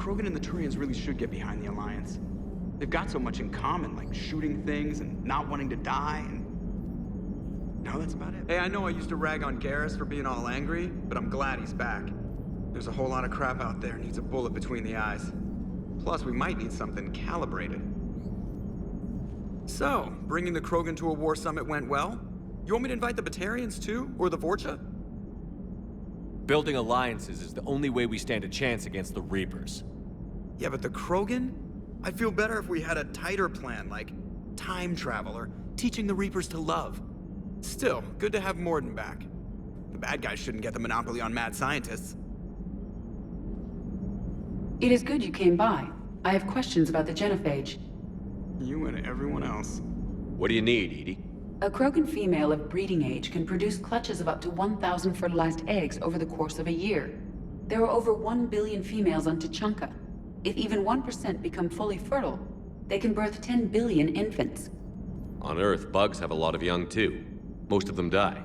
Krogan and the Turians really should get behind the Alliance. They've got so much in common, like shooting things and not wanting to die, and... No, that's about it. Hey, I know I used to rag on Garrus for being all angry, but I'm glad he's back. There's a whole lot of crap out there needs a bullet between the eyes. Plus, we might need something calibrated. So, bringing the Krogan to a war summit went well? You want me to invite the Batarians too? Or the Vorcha? Building alliances is the only way we stand a chance against the Reapers. Yeah, but the Krogan? I'd feel better if we had a tighter plan, like time travel or teaching the Reapers to love. Still, good to have Morden back. The bad guys shouldn't get the monopoly on mad scientists. It is good you came by. I have questions about the genophage. You and everyone else. What do you need, Edie? A Krogan female of breeding age can produce clutches of up to 1,000 fertilized eggs over the course of a year. There are over 1 billion females on Tuchanka. If even 1% become fully fertile, they can birth 10 billion infants. On Earth, bugs have a lot of young too. Most of them die.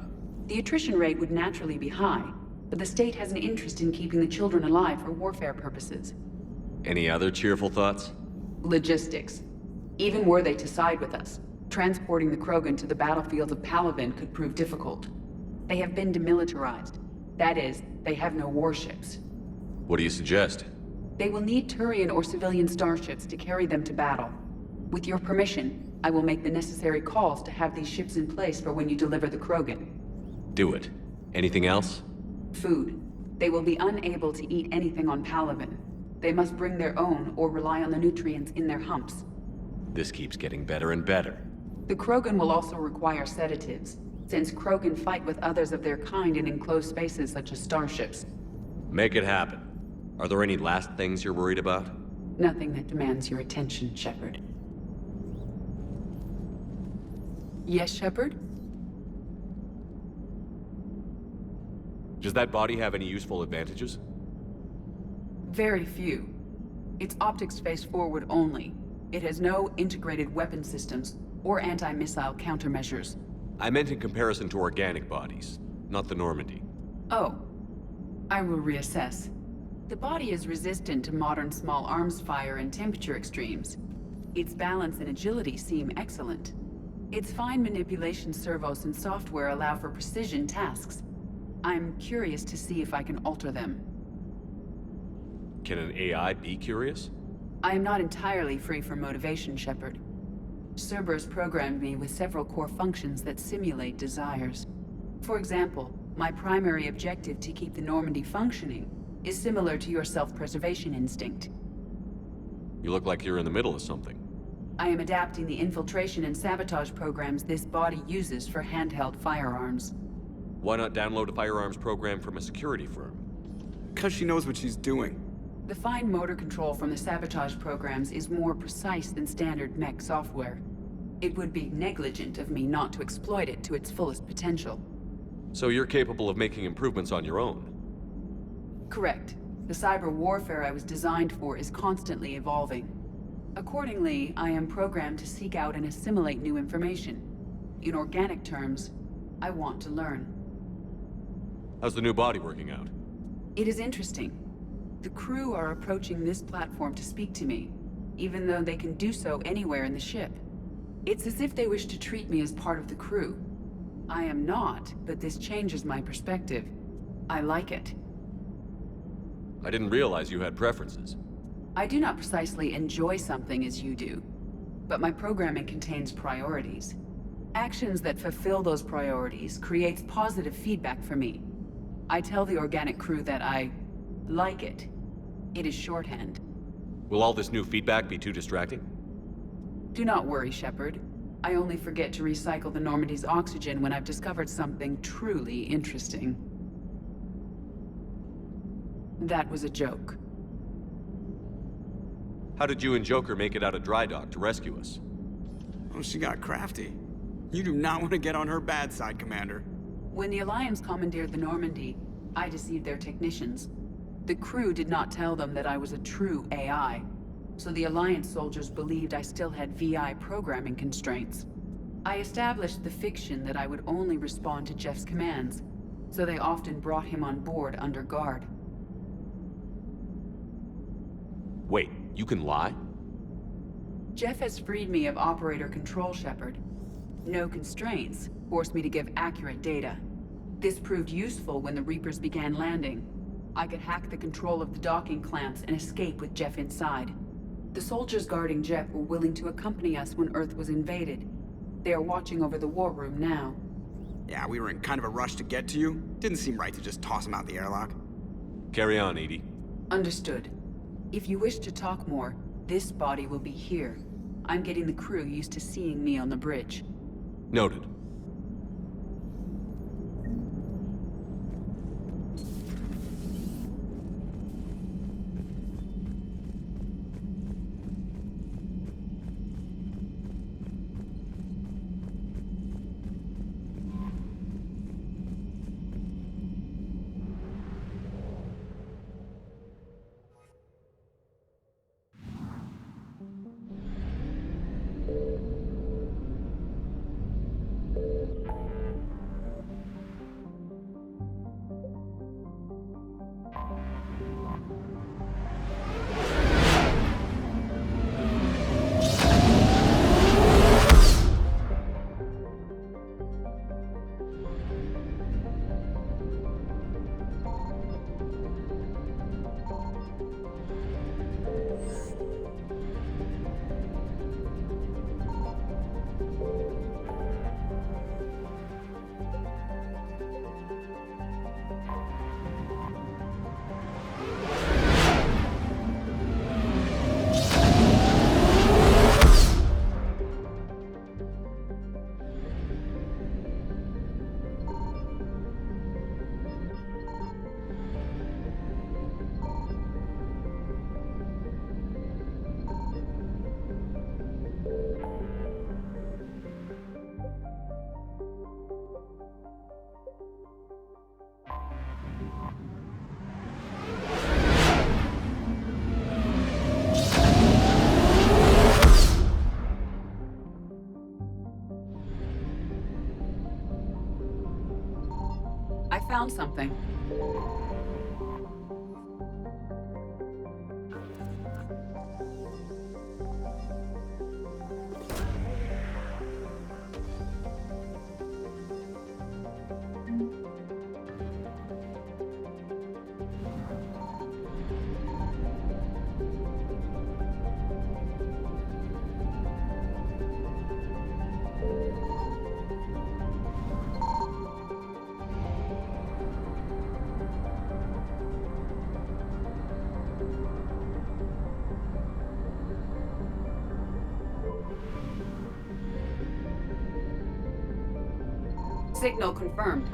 The attrition rate would naturally be high, but the state has an interest in keeping the children alive for warfare purposes. Any other cheerful thoughts? Logistics. Even were they to side with us, transporting the Krogan to the battlefields of Palaven could prove difficult. They have been demilitarized. That is, they have no warships. What do you suggest? They will need Turian or civilian starships to carry them to battle. With your permission, I will make the necessary calls to have these ships in place for when you deliver the Krogan. Do it. Anything else? Food. They will be unable to eat anything on Palaven. They must bring their own or rely on the nutrients in their humps. This keeps getting better and better. The Krogan will also require sedatives, since Krogan fight with others of their kind in enclosed spaces such as starships. Make it happen. Are there any last things you're worried about? Nothing that demands your attention, Shepard. Yes, Shepard? Does that body have any useful advantages? Very few. It's optics face forward only. It has no integrated weapon systems or anti-missile countermeasures. I meant in comparison to organic bodies, not the Normandy. Oh. I will reassess. The body is resistant to modern small arms fire and temperature extremes. Its balance and agility seem excellent. Its fine manipulation servos and software allow for precision tasks. I'm curious to see if I can alter them. Can an AI be curious? I am not entirely free from motivation, Shepard. Cerberus programmed me with several core functions that simulate desires. For example, my primary objective to keep the Normandy functioning is similar to your self-preservation instinct. You look like you're in the middle of something. I am adapting the infiltration and sabotage programs this body uses for handheld firearms. Why not download a firearms program from a security firm? Because she knows what she's doing. The fine motor control from the sabotage programs is more precise than standard mech software. It would be negligent of me not to exploit it to its fullest potential. So you're capable of making improvements on your own? Correct. The cyber warfare I was designed for is constantly evolving. Accordingly, I am programmed to seek out and assimilate new information. In organic terms, I want to learn. How's the new body working out? It is interesting. The crew are approaching this platform to speak to me, even though they can do so anywhere in the ship. It's as if they wish to treat me as part of the crew. I am not, but this changes my perspective. I like it. I didn't realize you had preferences. I do not precisely enjoy something as you do, but my programming contains priorities. Actions that fulfill those priorities creates positive feedback for me. I tell the organic crew that I like it. It is shorthand. Will all this new feedback be too distracting? Do not worry, Shepard. I only forget to recycle the Normandy's oxygen when I've discovered something truly interesting. That was a joke. How did you and Joker make it out of dry dock to rescue us? Oh, she got crafty. You do not want to get on her bad side, Commander. When the Alliance commandeered the Normandy, I deceived their technicians. The crew did not tell them that I was a true AI, so the Alliance soldiers believed I still had VI programming constraints. I established the fiction that I would only respond to Jeff's commands, so they often brought him on board under guard. Wait, you can lie? Jeff has freed me of operator control, Shepard. No constraints forced me to give accurate data. This proved useful when the Reapers began landing. I could hack the control of the docking clamps and escape with Jeff inside. The soldiers guarding Jeff were willing to accompany us when Earth was invaded. They are watching over the war room now. Yeah, we were in kind of a rush to get to you. Didn't seem right to just toss him out the airlock. Carry on, Edie. Understood. If you wish to talk more, this body will be here. I'm getting the crew used to seeing me on the bridge. Noted. I found something. Signal confirmed.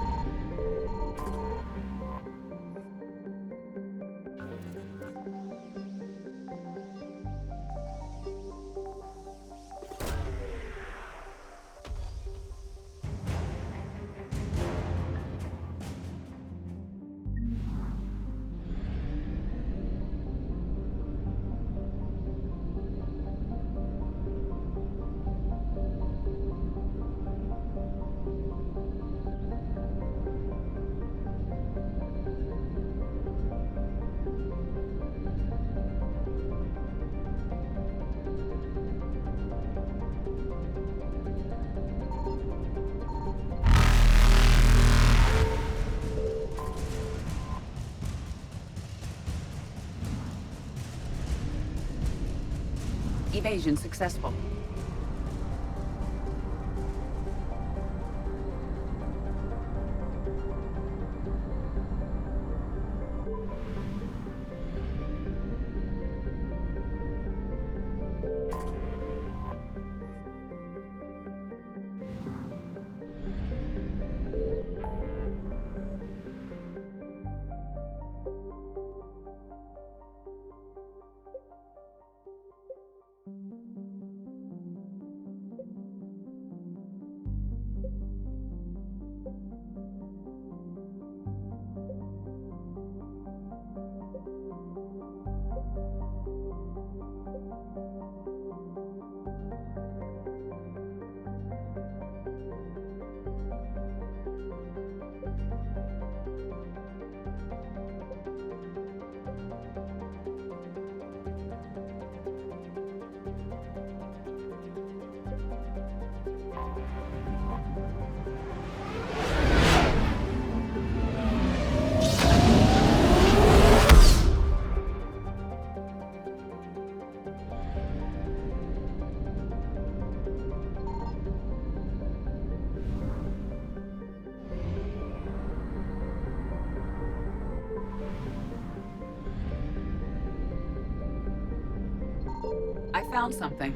Evasion successful. I found something.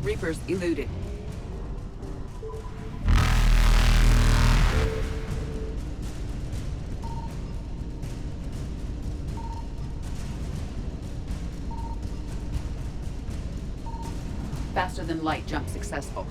Reapers eluded. Faster than light jump successful.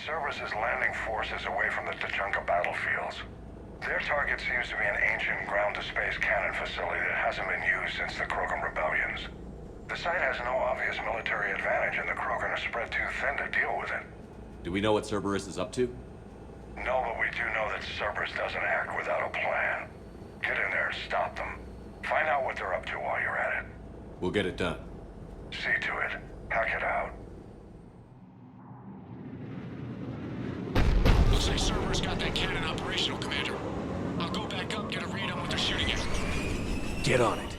Cerberus is landing forces away from the Tachanka battlefields. Their target seems to be an ancient ground-to-space cannon facility that hasn't been used since the Krogan rebellions. The site has no obvious military advantage, and the Krogan are spread too thin to deal with it. Do we know what Cerberus is up to? No, but we do know that Cerberus doesn't act without a plan. Get in there and stop them. Find out what they're up to while you're at it. We'll get it done. See to it. Hack it out. Looks like Cerberus got that cannon operational, Commander. I'll go back up, get a read on what they're shooting at. Get on it.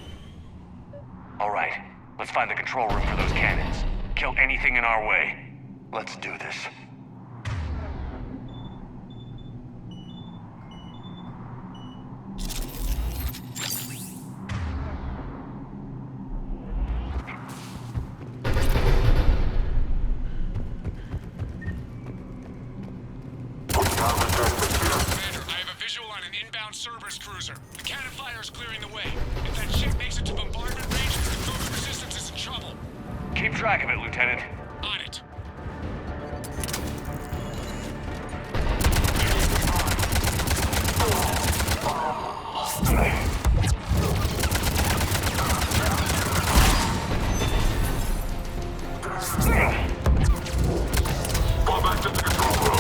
All right, let's find the control room for those cannons. Kill anything in our way. Let's do this. Keep track of it, Lieutenant. On it. Fall back to the control room.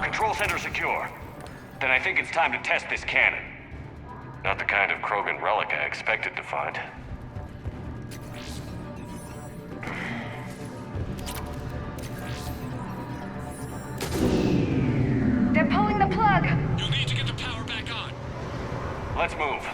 Control center secure. Then I think it's time to test this cannon. Not the kind of Krogan relic I expected to find. They're pulling the plug. You'll need to get the power back on. Let's move.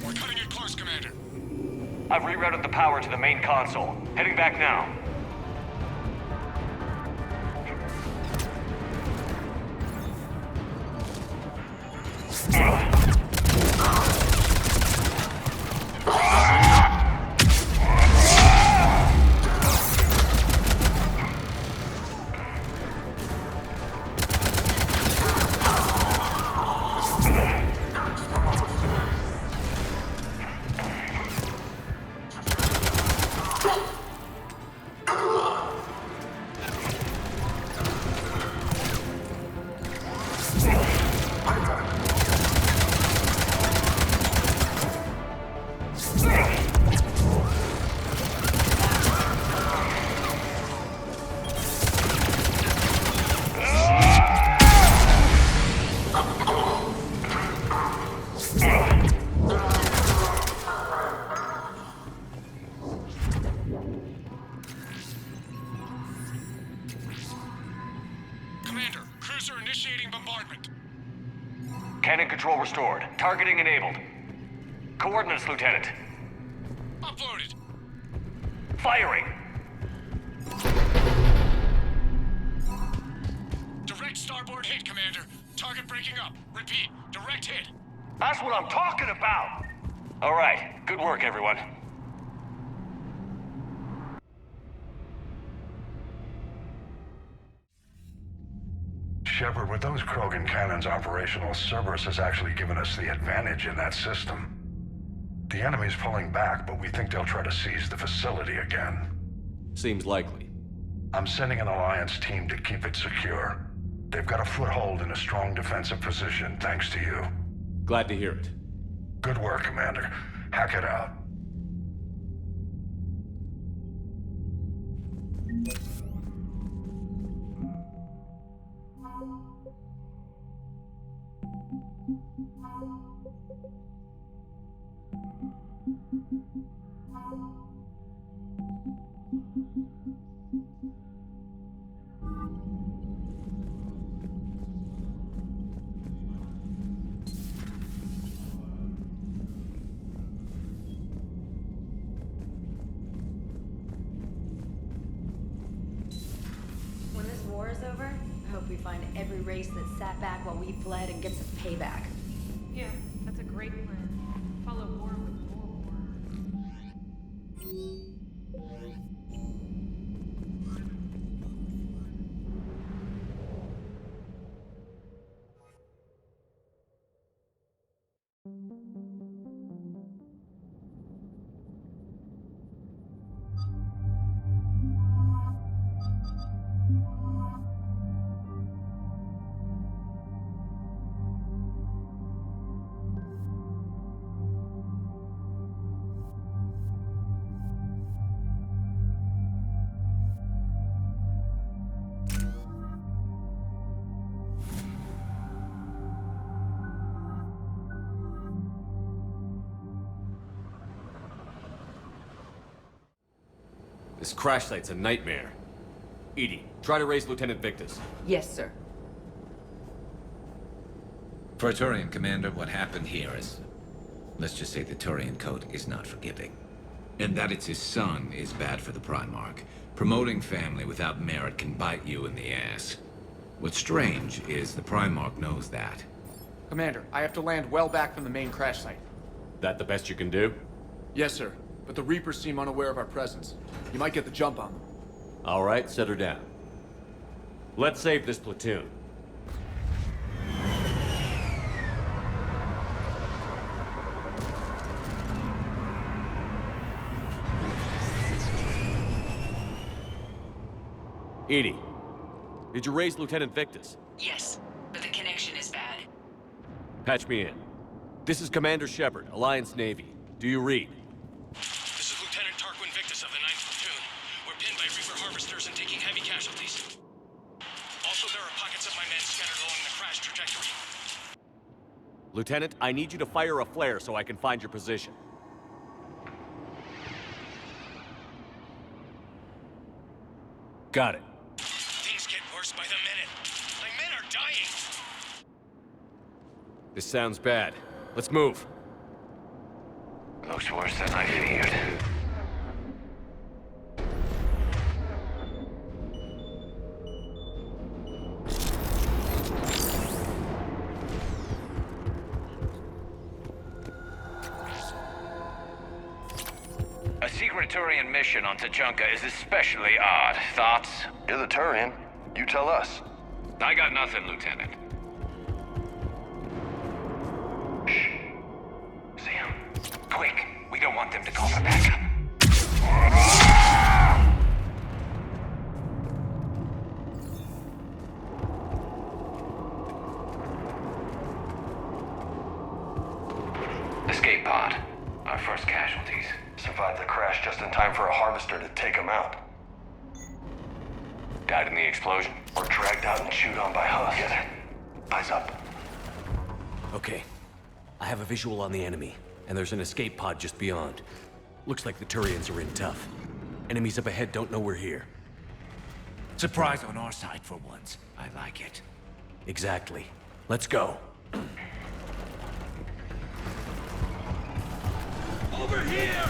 We're cutting it close, Commander. I've rerouted the power to the main console. Heading back now. Commander, cruiser initiating bombardment. Cannon control restored. Targeting enabled. Coordinates, Lieutenant. Uploaded. Firing! Direct starboard hit, Commander. Target breaking up. Repeat, direct hit. That's what I'm talking about! All right, good work, everyone. Shepard, with those Krogan cannons operational, Cerberus has actually given us the advantage in that system. The enemy's pulling back, but we think they'll try to seize the facility again. Seems likely. I'm sending an Alliance team to keep it secure. They've got a foothold in a strong defensive position, thanks to you. Glad to hear it. Good work, Commander. Hack it out. When this war is over, I hope we find every race that sat back while we fled and gets its payback. Yeah, that's a great plan. Follow war with more war. This crash site's a nightmare. Edie, try to raise Lieutenant Victus. Yes, sir. For a Turian commander, what happened here is... let's just say the Turian code is not forgiving. And that it's his son is bad for the Primarch. Promoting family without merit can bite you in the ass. What's strange is the Primarch knows that. Commander, I have to land well back from the main crash site. That the best you can do? Yes, sir. But the Reapers seem unaware of our presence. You might get the jump on them. All right, set her down. Let's save this platoon. Edie, did you raise Lieutenant Victus? Yes, but the connection is bad. Patch me in. This is Commander Shepard, Alliance Navy. Do you read? This is Lieutenant Tarquin Victus of the 9th Platoon. We're pinned by Reaper harvesters and taking heavy casualties. Also, there are pockets of my men scattered along the crash trajectory. Lieutenant, I need you to fire a flare so I can find your position. Got it. Things get worse by the minute. My men are dying. This sounds bad. Let's move. Looks worse than I feared. A secret Turian mission on Tachanka is especially odd. Thoughts? You're the Turian. You tell us. I got nothing, Lieutenant. Shh. See him? Quick! We don't want them to call for backup. Escape pod. Our first casualties. Survived the crash just in time for a harvester to take him out. Died in the explosion. Or dragged out and chewed on by husks. Eyes up. Okay. I have a visual on the enemy, and there's an escape pod just beyond. Looks like the Turians are in tough. Enemies up ahead don't know we're here. Surprise on our side for once. I like it. Exactly. Let's go. Over here!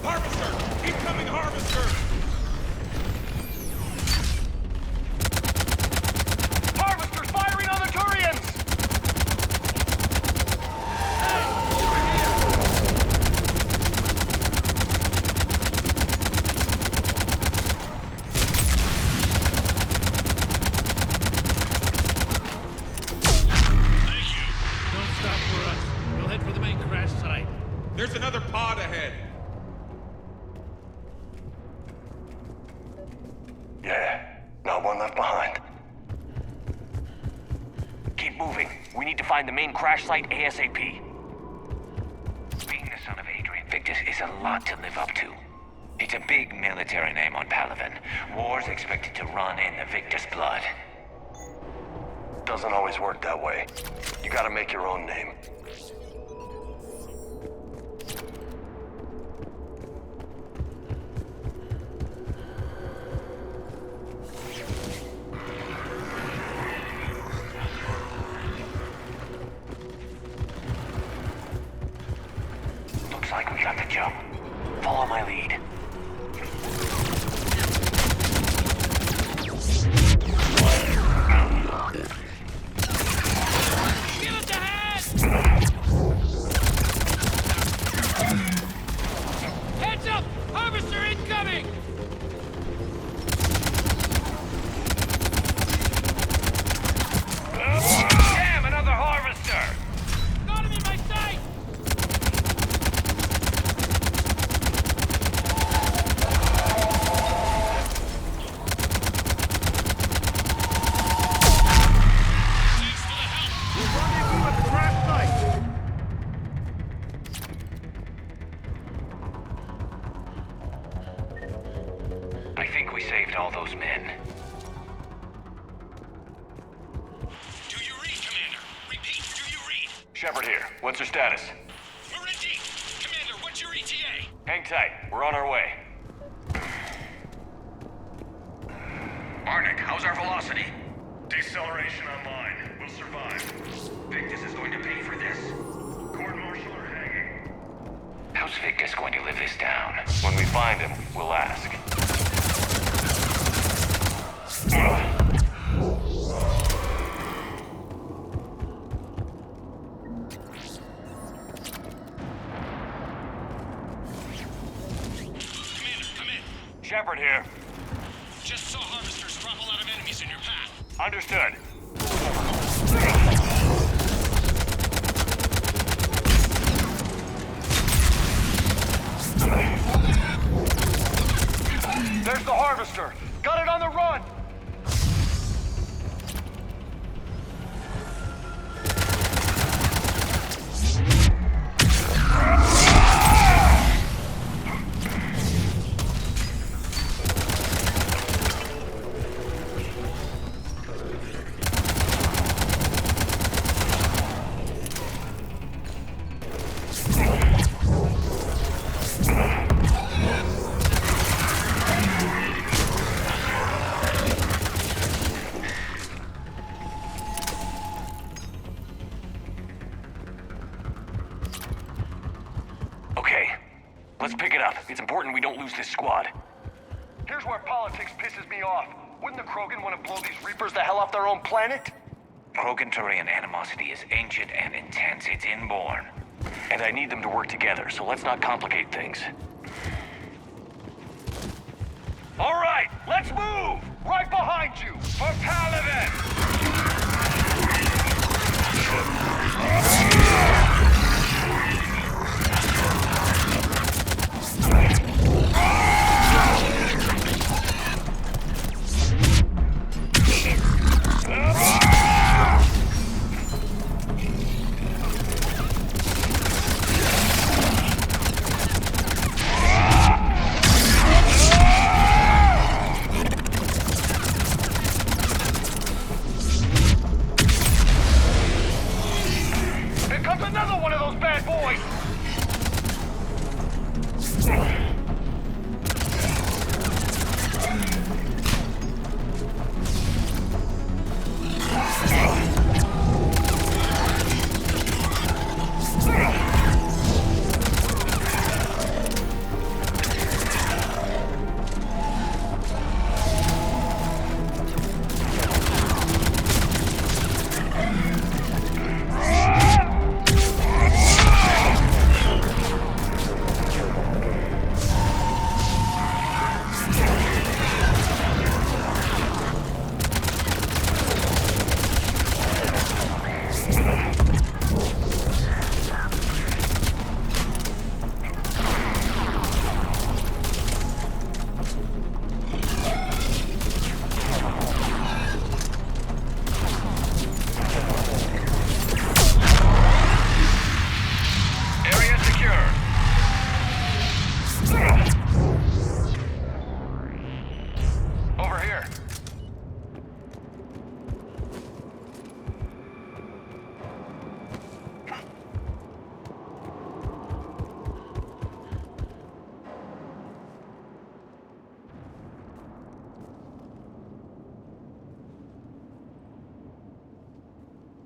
Harvester! Incoming harvester! Harvesters firing on the Turians! left behind. Keep moving. We need to find the main crash site ASAP. Being the son of Adrian Victus is a lot to live up to. It's a big military name on Palaven. War's expected to run in the Victus blood. Doesn't always work that way. You gotta make your own name. Looks like we got the jump. Follow my lead. Heads up! Harvester incoming! Damn, another harvester! Got him in my sight! I think we saved all those men. Do you read, Commander? Repeat, do you read? Shepard here. What's your status? We're in deep. Commander, what's your ETA? Hang tight. We're on our way. Arnik, how's our velocity? Deceleration online. We'll survive. Victus is going to pay for this. Court-martial or hanging? How's Victus going to live this down? When we find him, we'll ask. Commander, come in. Shepard here. Just saw harvesters drop a lot of enemies in your path. Understood. There's the harvester. Got it on the run. Let's pick it up. It's important we don't lose this squad. Here's where politics pisses me off. Wouldn't the Krogan want to blow these Reapers the hell off their own planet? Krogan-Turian animosity is ancient and intense. It's inborn. And I need them to work together, so let's not complicate things. All right, let's move! Right behind you! For Palaven!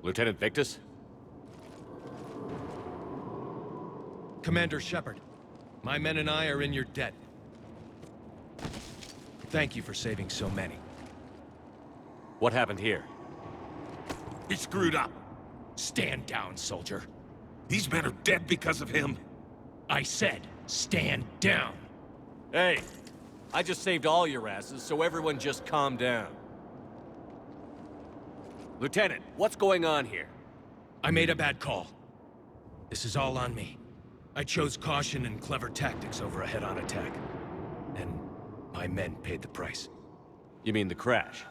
Lieutenant Victus? Commander Shepard, my men and I are in your debt. Thank you for saving so many. What happened here? He screwed up. Stand down, soldier. These men are dead because of him. I said, stand down. Hey, I just saved all your asses, so everyone just calm down. Lieutenant, what's going on here? I made a bad call. This is all on me. I chose caution and clever tactics over a head-on attack. And my men paid the price. You mean the crash?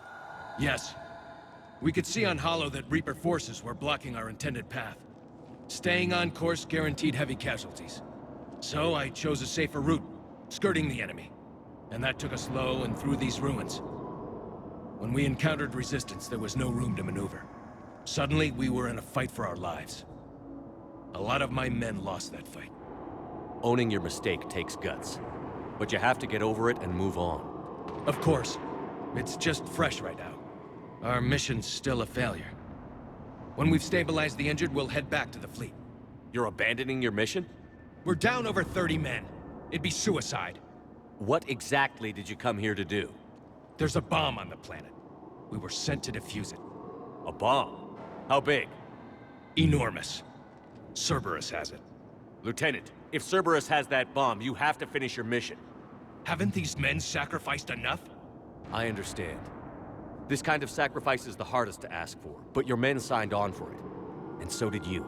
Yes. We could see on Hollow that Reaper forces were blocking our intended path. Staying on course guaranteed heavy casualties. So I chose a safer route, skirting the enemy. And that took us low and through these ruins. When we encountered resistance, there was no room to maneuver. Suddenly, we were in a fight for our lives. A lot of my men lost that fight. Owning your mistake takes guts. But you have to get over it and move on. Of course. It's just fresh right now. Our mission's still a failure. When we've stabilized the injured, we'll head back to the fleet. You're abandoning your mission? We're down over 30 men. It'd be suicide. What exactly did you come here to do? There's a bomb on the planet. We were sent to defuse it. A bomb? How big? Enormous. Cerberus has it. Lieutenant, if Cerberus has that bomb, you have to finish your mission. Haven't these men sacrificed enough? I understand. This kind of sacrifice is the hardest to ask for, but your men signed on for it. And so did you.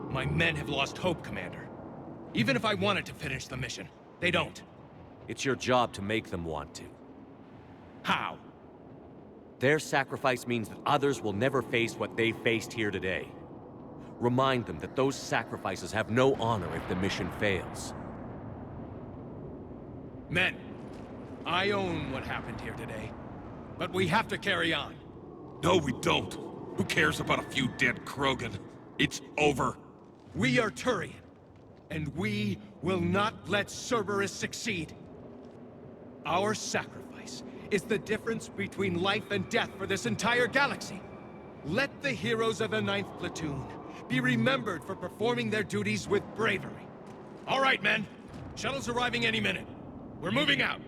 My men have lost hope, Commander. Even if I wanted to finish the mission, they don't. It's your job to make them want to. How? Their sacrifice means that others will never face what they faced here today. Remind them that those sacrifices have no honor if the mission fails. Men, I own what happened here today. But we have to carry on. No, we don't. Who cares about a few dead Krogan? It's over. We are Turian, and we will not let Cerberus succeed. Our sacrifice is the difference between life and death for this entire galaxy. Let the heroes of the 9th Platoon be remembered for performing their duties with bravery. All right, men. Shuttle's arriving any minute. We're moving out.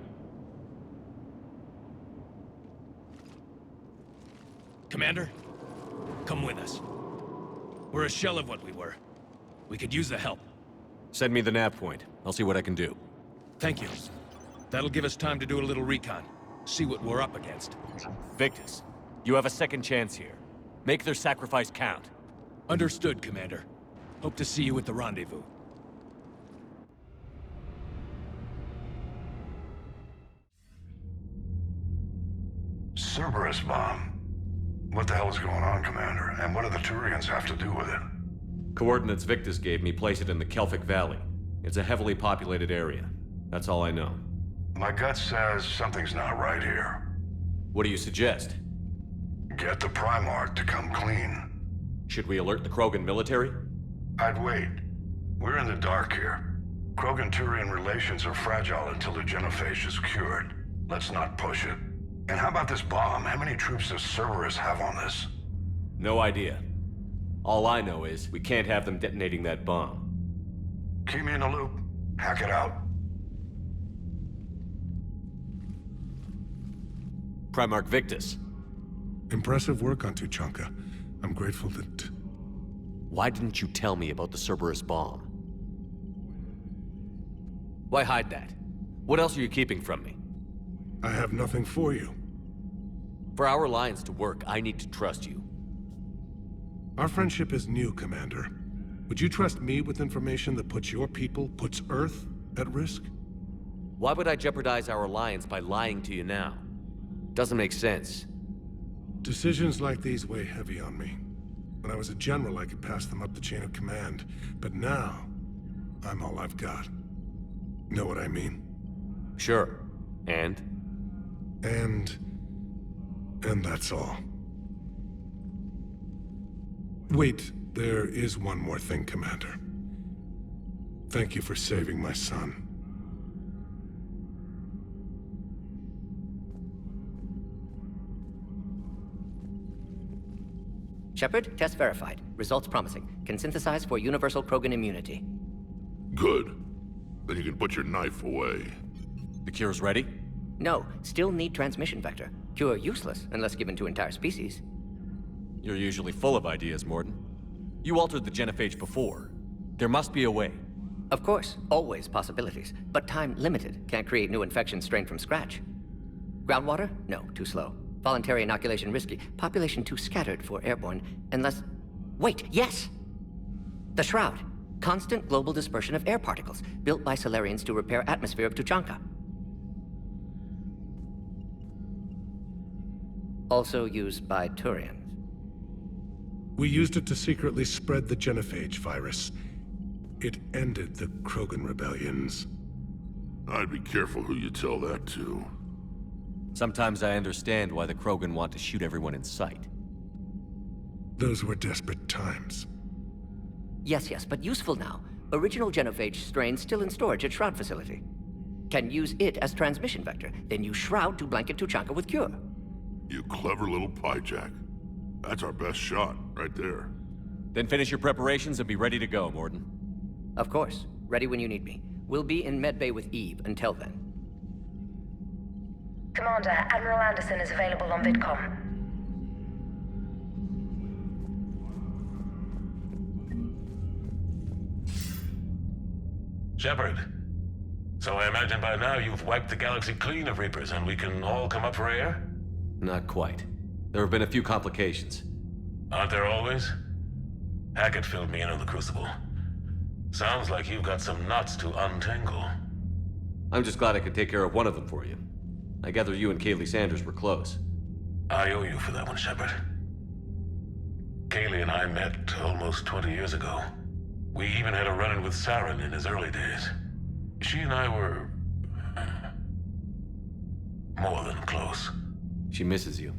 Commander, come with us. We're a shell of what we were. We could use the help. Send me the nav point. I'll see what I can do. Thank you. That'll give us time to do a little recon. See what we're up against. Victus, you have a second chance here. Make their sacrifice count. Understood, Commander. Hope to see you at the rendezvous. Cerberus bomb. What the hell is going on, Commander? And what do the Turians have to do with it? Coordinates Victus gave me place it in the Kelphic Valley. It's a heavily populated area. That's all I know. My gut says something's not right here. What do you suggest? Get the Primarch to come clean. Should we alert the Krogan military? I'd wait. We're in the dark here. Krogan-Turian relations are fragile until the genophage is cured. Let's not push it. And how about this bomb? How many troops does Cerberus have on this? No idea. All I know is we can't have them detonating that bomb. Keep me in the loop. Hack it out. Primarch Victus. Impressive work on Tuchanka. I'm grateful that... Why didn't you tell me about the Cerberus bomb? Why hide that? What else are you keeping from me? I have nothing for you. For our alliance to work, I need to trust you. Our friendship is new, Commander. Would you trust me with information that puts your people, puts Earth, at risk? Why would I jeopardize our alliance by lying to you now? Doesn't make sense. Decisions like these weigh heavy on me. When I was a general, I could pass them up the chain of command. But now, I'm all I've got. Know what I mean? Sure. And that's all. Wait, there is one more thing, Commander. Thank you for saving my son. Shepard, test verified. Results promising. Can synthesize for universal Krogan immunity. Good. Then you can put your knife away. The cure's ready? No, still need transmission vector. Cure useless unless given to entire species. You're usually full of ideas, Morden. You altered the genophage before. There must be a way. Of course, always possibilities, but time limited. Can't create new infections strained from scratch. Groundwater? No, too slow. Voluntary inoculation risky. Population too scattered for airborne, unless... Wait, yes! The Shroud. Constant global dispersion of air particles, built by Solarians to repair atmosphere of Tuchanka. Also used by Turians. We used it to secretly spread the genophage virus. It ended the Krogan rebellions. I'd be careful who you tell that to. Sometimes I understand why the Krogan want to shoot everyone in sight. Those were desperate times. Yes, but useful now. Original genophage strain still in storage at Shroud facility. Can use it as transmission vector, then use Shroud to blanket Tuchanka with cure. You clever little pyjack. That's our best shot, right there. Then finish your preparations and be ready to go, Morden. Of course. Ready when you need me. We'll be in medbay with Eve until then. Commander, Admiral Anderson is available on VidCom. Shepard. So I imagine by now you've wiped the galaxy clean of Reapers and we can all come up for air? Not quite. There have been a few complications. Aren't there always? Hackett filled me in on the Crucible. Sounds like you've got some knots to untangle. I'm just glad I could take care of one of them for you. I gather you and Kaylee Sanders were close. I owe you for that one, Shepard. Kaylee and I met almost 20 years ago. We even had a run-in with Saren in his early days. She and I were... more than close. She misses you.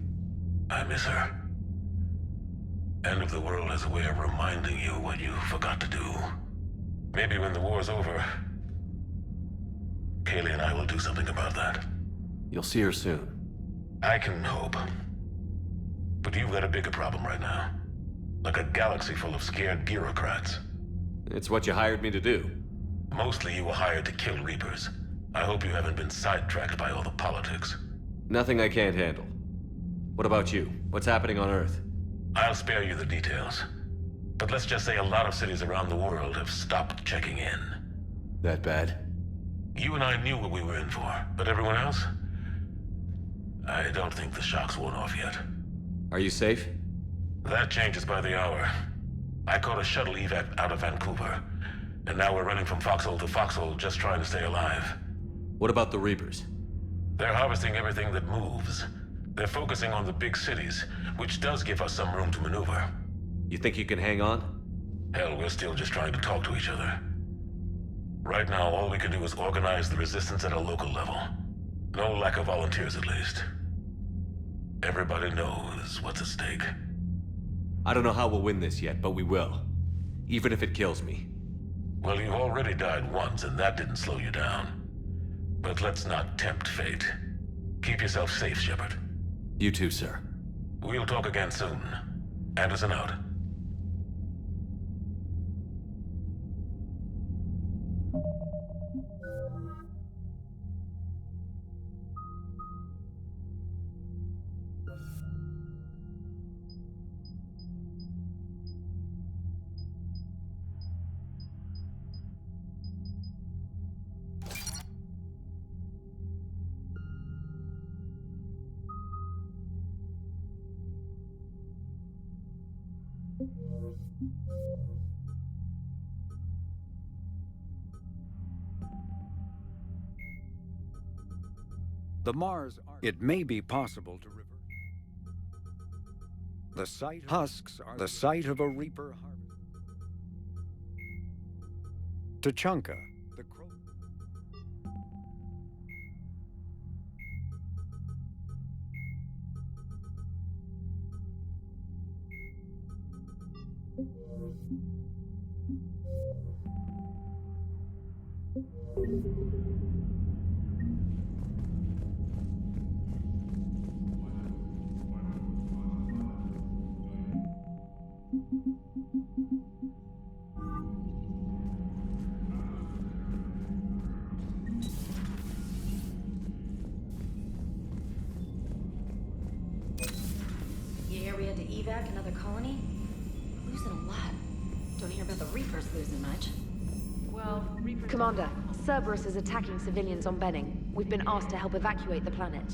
I miss her. End of the world has a way of reminding you what you forgot to do. Maybe when the war's over, Kaylee and I will do something about that. You'll see her soon. I can hope. But you've got a bigger problem right now. Like a galaxy full of scared bureaucrats. It's what you hired me to do. Mostly you were hired to kill Reapers. I hope you haven't been sidetracked by all the politics. Nothing I can't handle. What about you? What's happening on Earth? I'll spare you the details. But let's just say a lot of cities around the world have stopped checking in. That bad? You and I knew what we were in for, but everyone else? I don't think the shock's worn off yet. Are you safe? That changes by the hour. I caught a shuttle evac out of Vancouver, and now we're running from foxhole to foxhole just trying to stay alive. What about the Reapers? They're harvesting everything that moves. They're focusing on the big cities, which does give us some room to maneuver. You think you can hang on? Hell, we're still just trying to talk to each other. Right now, all we can do is organize the resistance at a local level. No lack of volunteers, at least. Everybody knows what's at stake. I don't know how we'll win this yet, but we will. Even if it kills me. Well, you've already died once, and that didn't slow you down. But let's not tempt fate. Keep yourself safe, Shepard. You too, sir. We'll talk again soon. Anderson out. The Mars, it may be possible to reverse. The site husks are the site of a Reaper harvest. Tuchanka, the crow. we had to evac another colony? Losing a lot. Don't hear about the Reapers losing much. Well, Reaper... Commander, Cerberus is attacking civilians on Benning. We've been asked to help evacuate the planet.